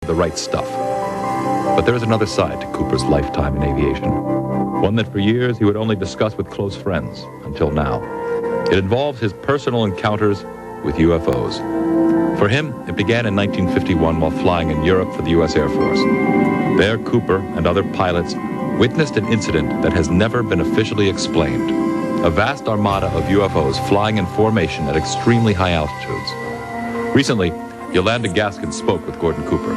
the right stuff. But there is another side to Cooper's lifetime in aviation, one that for years he would only discuss with close friends, until now. It involves his personal encounters with UFOs. For him, it began in 1951 while flying in Europe for the U.S. Air Force. There, Cooper and other pilots witnessed an incident that has never been officially explained. A vast armada of UFOs flying in formation at extremely high altitudes. Recently, Yolanda Gaskins spoke with Gordon Cooper.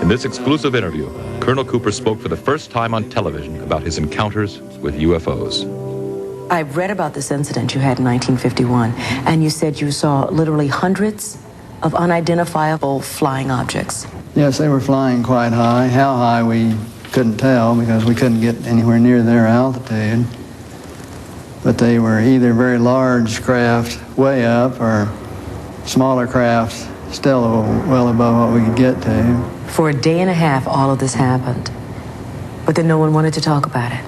In this exclusive interview, Colonel Cooper spoke for the first time on television about his encounters with UFOs. I've read about this incident you had in 1951, and you said you saw literally hundreds of unidentifiable flying objects. Yes, they were flying quite high. How high we couldn't tell because we couldn't get anywhere near their altitude. But they were either very large craft way up or smaller craft still well above what we could get to. For a day and a half, all of this happened. But then no one wanted to talk about it.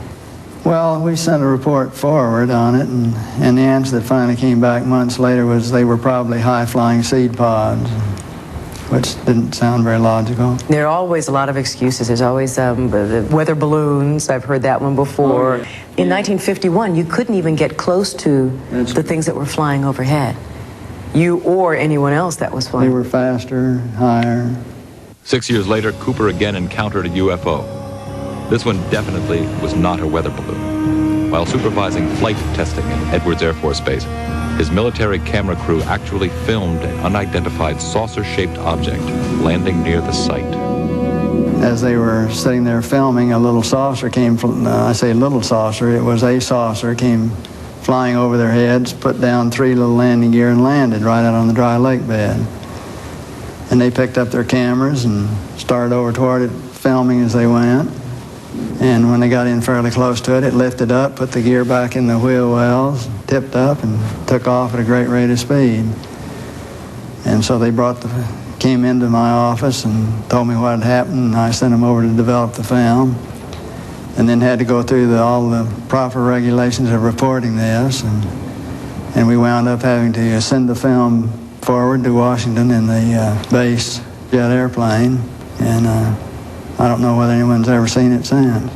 Well, we sent a report forward on it, and the answer that finally came back months later was they were probably high-flying seed pods, which didn't sound very logical. There are always a lot of excuses. There's always the weather balloons. I've heard that one before. Oh, yeah. In 1951, you couldn't even get close to the things that were flying overhead. You or anyone else that was flying. They were faster, higher. 6 years later, Cooper again encountered a UFO. This one definitely was not a weather balloon. While supervising flight testing at Edwards Air Force Base, his military camera crew actually filmed an unidentified saucer-shaped object landing near the site. As they were sitting there filming, a little saucer came from, I say little saucer, it was a saucer, came flying over their heads, put down 3 little landing gear and landed right out on the dry lake bed. And they picked up their cameras and started over toward it, filming as they went. And when they got in fairly close to it, it lifted up, put the gear back in the wheel wells, tipped up, and took off at a great rate of speed. And so they came into my office and told me what had happened, and I sent them over to develop the film. And then had to go through all the proper regulations of reporting this. And we wound up having to send the film forward to Washington in the base jet airplane. And I don't know whether anyone's ever seen it since.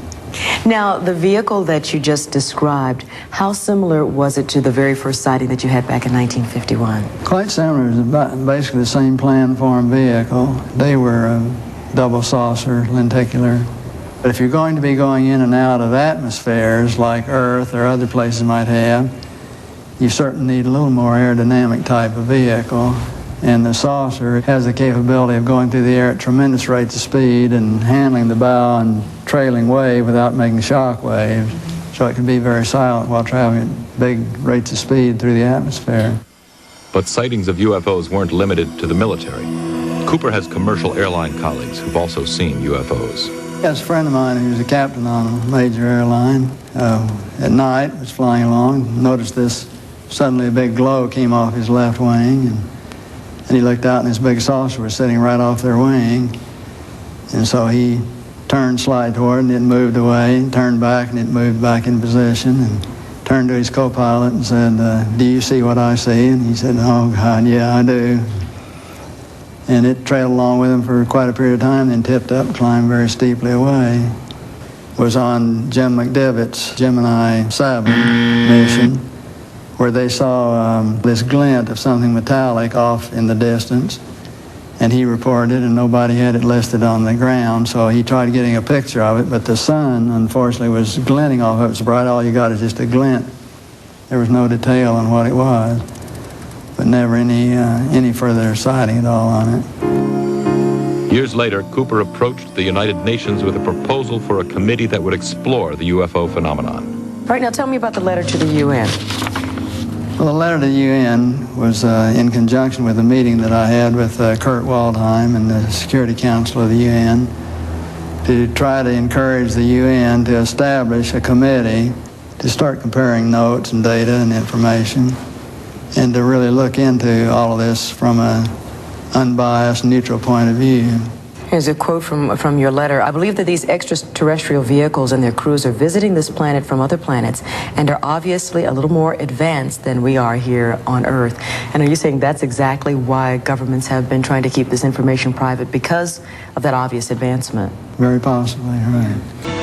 Now, the vehicle that you just described, how similar was it to the very first sighting that you had back in 1951? Quite similar. It was basically the same plan-form vehicle. They were double saucer, lenticular. But if you're going to be going in and out of atmospheres like Earth or other places might have, you certainly need a little more aerodynamic type of vehicle. And the saucer has the capability of going through the air at tremendous rates of speed and handling the bow and trailing wave without making shock waves. So it can be very silent while traveling at big rates of speed through the atmosphere. But sightings of UFOs weren't limited to the military. Cooper has commercial airline colleagues who've also seen UFOs. Yes, a friend of mine who's a captain on a major airline at night was flying along, noticed this, suddenly a big glow came off his left wing, and he looked out and this big saucer was sitting right off their wing. And so he turned slide toward and it moved away, and turned back and it moved back in position, and turned to his co-pilot and said, do you see what I see? And he said, oh God, yeah, I do. And it trailed along with him for quite a period of time, then tipped up, climbed very steeply away. It was on Jim McDivitt's Gemini 7 mission, where they saw this glint of something metallic off in the distance, and he reported, and nobody had it listed on the ground, so he tried getting a picture of it, but the sun, unfortunately, was glinting off of it so bright, all you got is just a glint. There was no detail on what it was, but never any further sighting at all on it. Years later, Cooper approached the United Nations with a proposal for a committee that would explore the UFO phenomenon. All right, now tell me about the letter to the UN. Well, the letter to the UN was in conjunction with a meeting that I had with Kurt Waldheim and the Security Council of the UN to try to encourage the UN to establish a committee to start comparing notes and data and information, and to really look into all of this from an unbiased, neutral point of view. Here's a quote from your letter. I believe that these extraterrestrial vehicles and their crews are visiting this planet from other planets and are obviously a little more advanced than we are here on Earth. And are you saying that's exactly why governments have been trying to keep this information private, because of that obvious advancement? Very possibly, right.